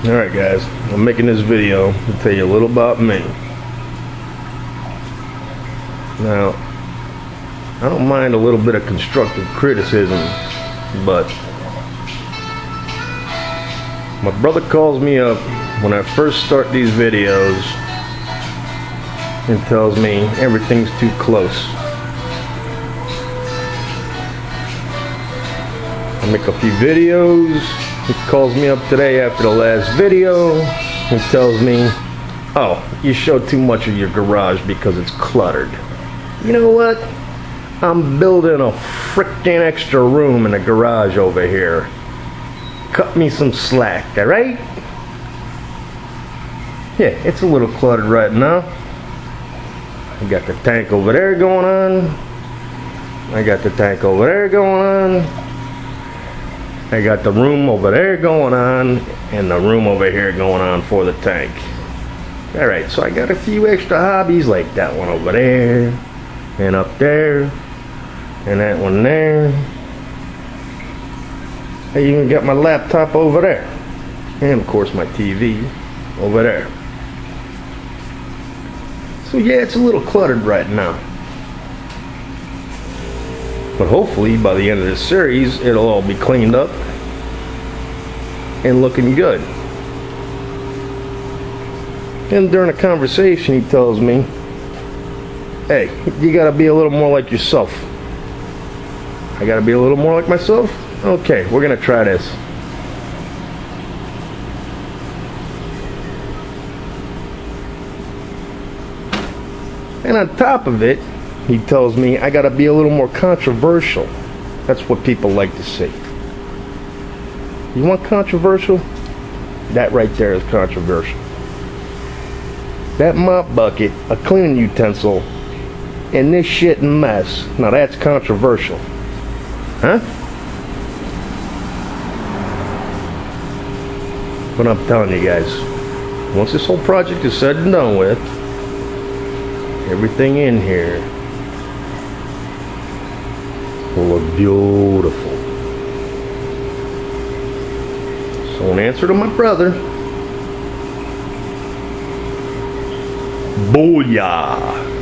Alright guys, I'm making this video to tell you a little about me. Now, I don't mind a little bit of constructive criticism, but my brother calls me up when I first start these videos and tells me everything's too close. I make a few videos. He calls me up today after the last video and tells me, oh, you show too much of your garage because it's cluttered. You know what? I'm building a freaking extra room in the garage over here. Cut me some slack, alright? Yeah, it's a little cluttered right now. I got the tank over there going on. I got the tank over there going on. I got the room over there going on, and the room over here going on for the tank. Alright, so I got a few extra hobbies, like that one over there, and up there, and that one there. I even got my laptop over there, and of course my TV over there. So yeah, it's a little cluttered right now. But hopefully by the end of this series it'll all be cleaned up and looking good. And during a conversation he tells me, hey, you gotta be a little more like yourself. I gotta be a little more like myself? Okay, we're gonna try this. And on top of it, he tells me I gotta be a little more controversial. That's what people like to see. You want controversial? That right there is controversial. That mop bucket, a cleaning utensil, and this shit mess. Now that's controversial. Huh? But I'm telling you guys, once this whole project is said and done with, everything in here will look beautiful. So in answer to my brother, booyah!